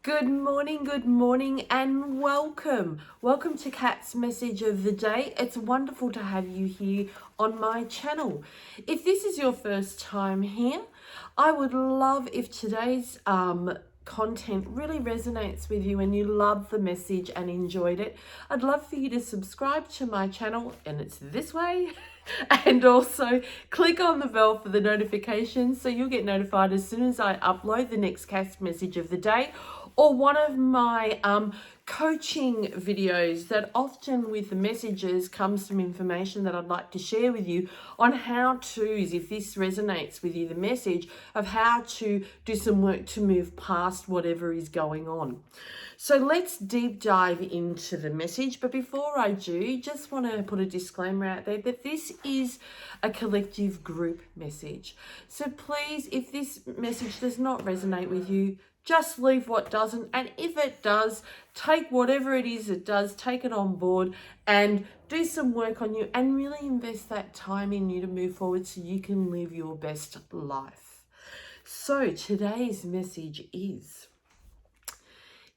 Good morning, and welcome. Welcome to Kat's Message of the Day. It's wonderful to have you here on my channel. If this is your first time here, I would love if today's content really resonates with you and you love the message and enjoyed it. I'd love for you to subscribe to my channel, and it's this way. And also click on the bell for the notifications so you'll get notified as soon as I upload the next Cast Message of the Day or one of my coaching videos that often with the messages comes some information that I'd like to share with you on how to's, if this resonates with you, the message of how to do some work to move past whatever is going on. So let's deep dive into the message. But before I do, just want to put a disclaimer out there that this is a collective group message. So please, if this message does not resonate with you, just leave what doesn't. And if it does, take whatever it is it does, take it on board and do some work on you and really invest that time in you to move forward so you can live your best life. So today's message is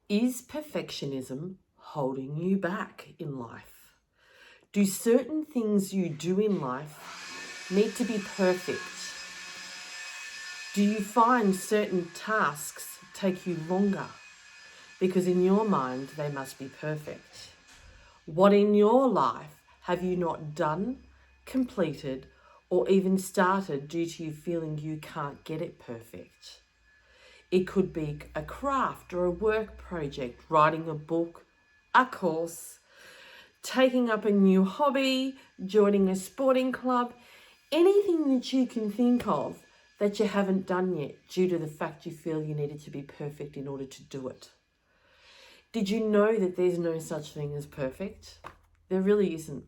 perfectionism holding you back in life? Do certain things you do in life need to be perfect? Do you find certain tasks take you longer because in your mind they must be perfect? What in your life have you not done, completed, or even started due to you feeling you can't get it perfect? It could be a craft or a work project, writing a book, a course, taking up a new hobby, joining a sporting club, anything that you can think of that you haven't done yet due to the fact you feel you needed to be perfect in order to do it. Did you know that there's no such thing as perfect? There really isn't.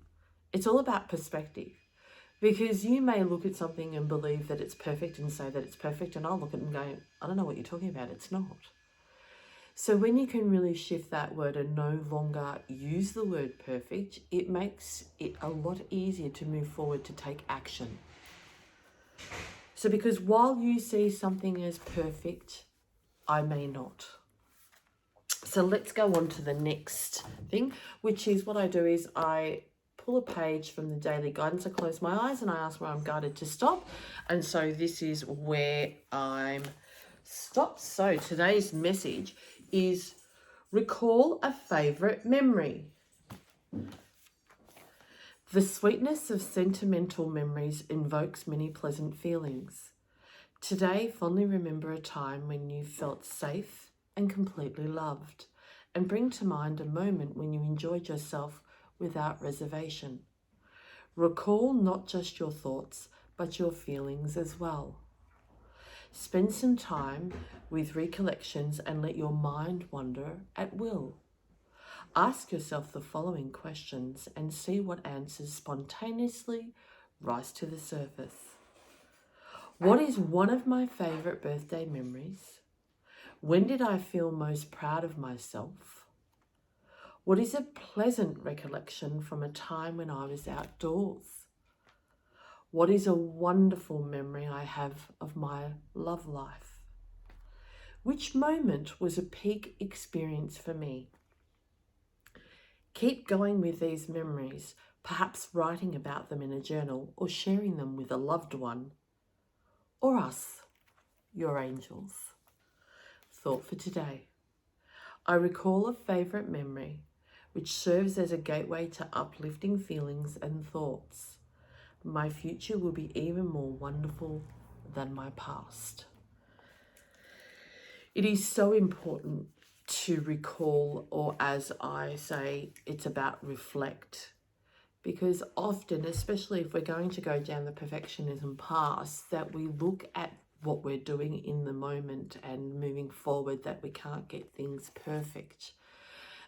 It's all about perspective. Because you may look at something and believe that it's perfect and say that it's perfect, and I'll look at it and go, I don't know what you're talking about, it's not. So when you can really shift that word and no longer use the word perfect, it makes it a lot easier to move forward to take action. So because while you see something as perfect, I may not. So let's go on to the next thing, which is what I do is I pull a page from the daily guidance. I close my eyes and I ask where I'm guided to stop. And so this is where I'm stopped. So today's message is recall a favorite memory. The sweetness of sentimental memories invokes many pleasant feelings. Today, fondly remember a time when you felt safe and completely loved, and bring to mind a moment when you enjoyed yourself without reservation. Recall not just your thoughts, but your feelings as well. Spend some time with recollections and let your mind wander at will. Ask yourself the following questions and see what answers spontaneously rise to the surface. What is one of my favorite birthday memories? When did I feel most proud of myself? What is a pleasant recollection from a time when I was outdoors? What is a wonderful memory I have of my love life? Which moment was a peak experience for me? Keep going with these memories, perhaps writing about them in a journal or sharing them with a loved one or us, your angels. Thought for today. I recall a favourite memory which serves as a gateway to uplifting feelings and thoughts. My future will be even more wonderful than my past. It is so important to recall, or as I say, it's about reflect. Because often, especially if we're going to go down the perfectionism path, that we look at what we're doing in the moment and moving forward, that we can't get things perfect.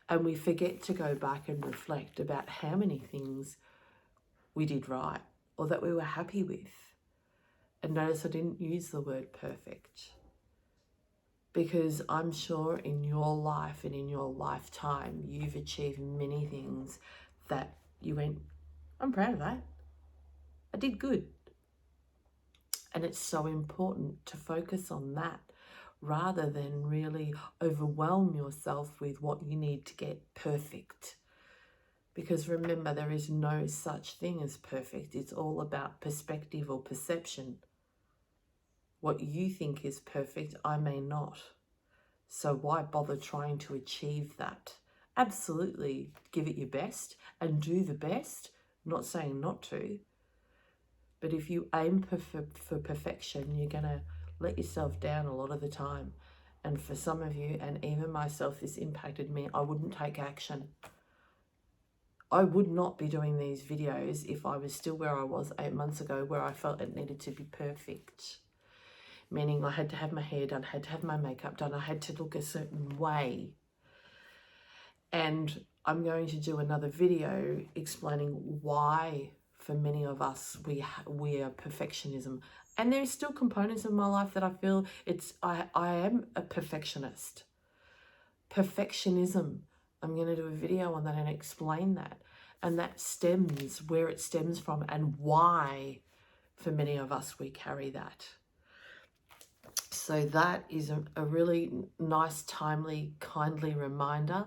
And we forget to go back and reflect about how many things we did right or that we were happy with. And notice I didn't use the word perfect, because I'm sure in your life and in your lifetime, you've achieved many things that you went, I'm proud of that. I did good. And it's so important to focus on that rather than really overwhelm yourself with what you need to get perfect. Because remember, there is no such thing as perfect. It's all about perspective or perception. What you think is perfect, I may not. So why bother trying to achieve that? Absolutely, give it your best and do the best. Not saying not to. But if you aim for perfection, you're going to let yourself down a lot of the time. And for some of you, and even myself, this impacted me. I wouldn't take action. I would not be doing these videos if I was still where I was 8 months ago, where I felt it needed to be perfect. Meaning I had to have my hair done, had to have my makeup done, I had to look a certain way. And I'm going to do another video explaining why, for many of us, we are perfectionism. And there's still components of my life that I feel I am a perfectionist. Perfectionism. I'm going to do a video on that and explain that. And that stems, where it stems from and why, for many of us, we carry that. So that is a really nice, timely, kindly reminder.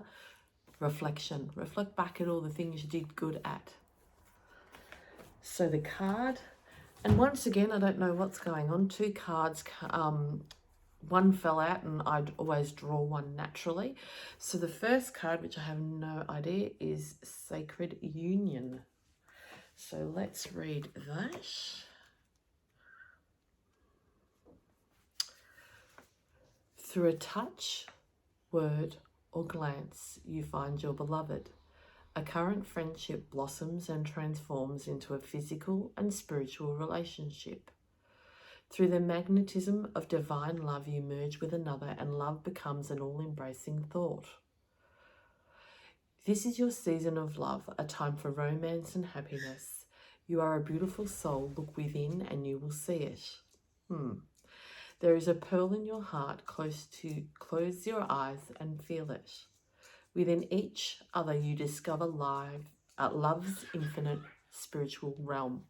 Reflection. Reflect back at all the things you did good at. So the card, and once again, I don't know what's going on. 2 cards, one fell out and I'd always draw one naturally. So the first card, which I have no idea, is Sacred Union. So let's read that. Through a touch, word, or glance, you find your beloved. A current friendship blossoms and transforms into a physical and spiritual relationship. Through the magnetism of divine love, you merge with another, and love becomes an all-embracing thought. This is your season of love, a time for romance and happiness. You are a beautiful soul. Look within and you will see it. There is a pearl in your heart. Close your eyes and feel it. Within each other, you discover love's infinite spiritual realm.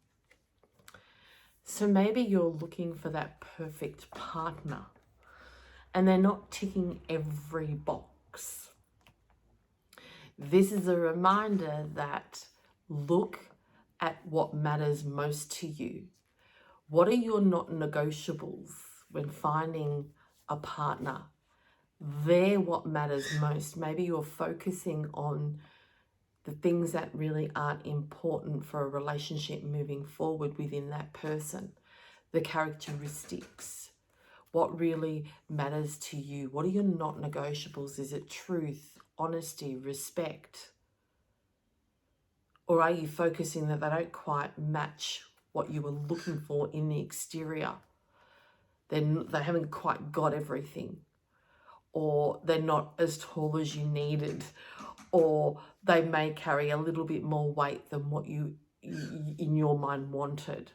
So maybe you're looking for that perfect partner and they're not ticking every box. This is a reminder that look at what matters most to you. What are your not negotiables when finding a partner? They're what matters most. Maybe you're focusing on the things that really aren't important for a relationship moving forward within that person. The characteristics. What really matters to you? What are your not negotiables? Is it truth, honesty, respect? Or are you focusing that they don't quite match what you were looking for in the exterior? They haven't quite got everything. Or they're not as tall as you needed. Or they may carry a little bit more weight than what you in your mind wanted.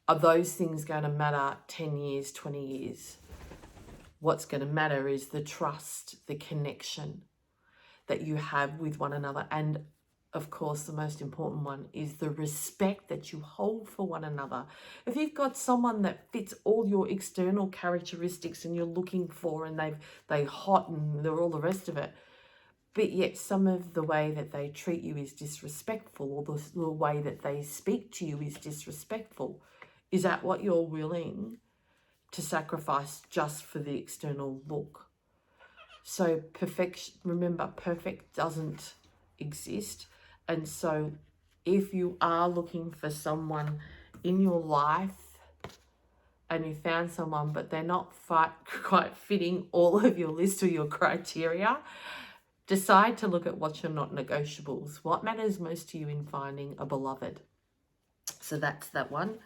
Are those things going to matter 10 years, 20 years? What's going to matter is the trust, the connection that you have with one another. And of course, the most important one is the respect that you hold for one another. If you've got someone that fits all your external characteristics and you're looking for, and they're hot and they're all the rest of it, but yet some of the way that they treat you is disrespectful, or the way that they speak to you is disrespectful, is that what you're willing to sacrifice just for the external look? So remember, perfect doesn't exist. And so if you are looking for someone in your life and you found someone, but they're not quite fitting all of your list or your criteria, decide to look at what's your not negotiables. What matters most to you in finding a beloved? So that's that one.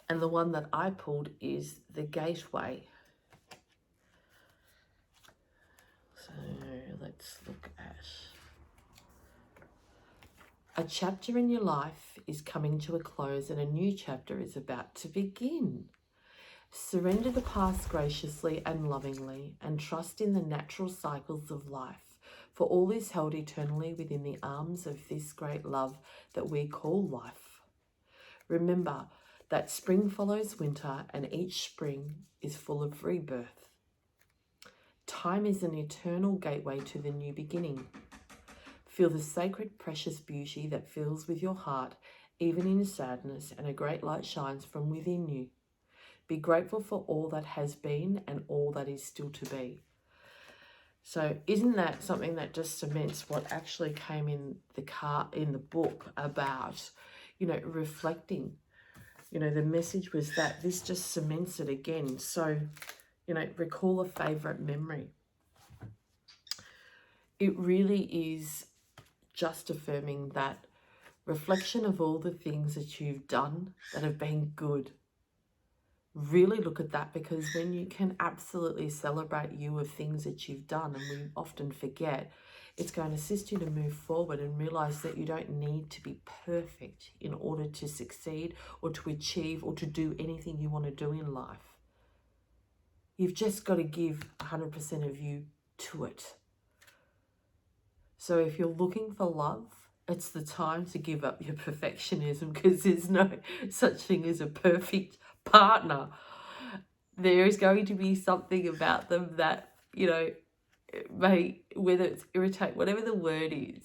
And the one that I pulled is the gateway. So let's look at... A chapter in your life is coming to a close and a new chapter is about to begin. Surrender the past graciously and lovingly, and trust in the natural cycles of life, for all is held eternally within the arms of this great love that we call life. Remember that spring follows winter, and each spring is full of rebirth. Time is an eternal gateway to the new beginning. Feel the sacred, precious beauty that fills with your heart, even in sadness, and a great light shines from within you. Be grateful for all that has been and all that is still to be. So isn't that something that just cements what actually came in the book about, reflecting? The message was that this just cements it again. So, recall a favorite memory. It really is just affirming that reflection of all the things that you've done that have been good. Really look at that, because when you can absolutely celebrate you of things that you've done, and we often forget, it's going to assist you to move forward and realize that you don't need to be perfect in order to succeed or to achieve or to do anything you want to do in life. You've just got to give 100% of you to it. So if you're looking for love, it's the time to give up your perfectionism, because there's no such thing as a perfect partner. There is going to be something about them that, may, whether it's irritate, whatever the word is.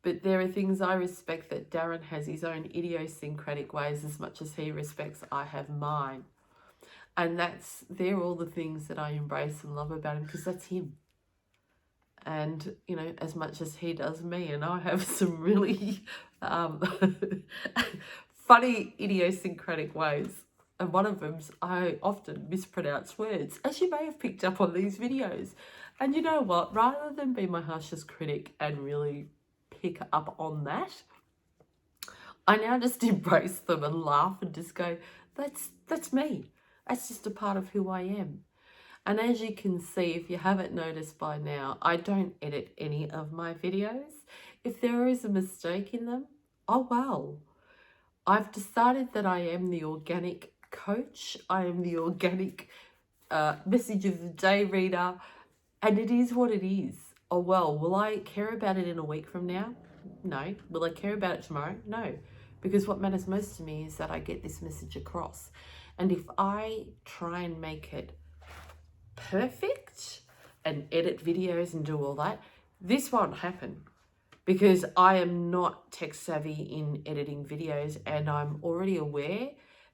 But there are things I respect, that Darren has his own idiosyncratic ways as much as he respects I have mine. And they're all the things that I embrace and love about him, because that's him. And, as much as he does me, and I have some really funny idiosyncratic ways. And one of them's I often mispronounce words, as you may have picked up on these videos. And you know what? Rather than be my harshest critic and really pick up on that, I now just embrace them and laugh and just go, that's me. That's just a part of who I am. And as you can see, if you haven't noticed by now, I don't edit any of my videos. If there is a mistake in them, oh well. I've decided that I am the organic coach. I am the organic message of the day reader. And it is what it is. Oh well, will I care about it in a week from now? No. Will I care about it tomorrow? No. Because what matters most to me is that I get this message across. And if I try and make it perfect and edit videos and do all that, this won't happen, because I am not tech savvy in editing videos, and I'm already aware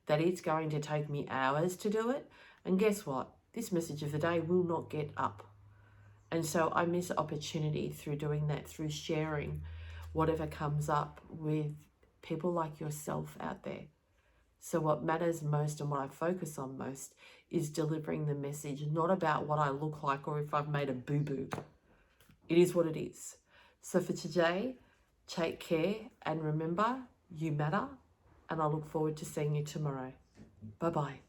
that it's going to take me hours to do it. And guess what? This message of the day will not get up. And so I miss opportunity through doing that, through sharing whatever comes up with people like yourself out there. So what matters most and what I focus on most is delivering the message, not about what I look like or if I've made a boo-boo. It is what it is. So for today, take care and remember, you matter, and I look forward to seeing you tomorrow. Bye-bye.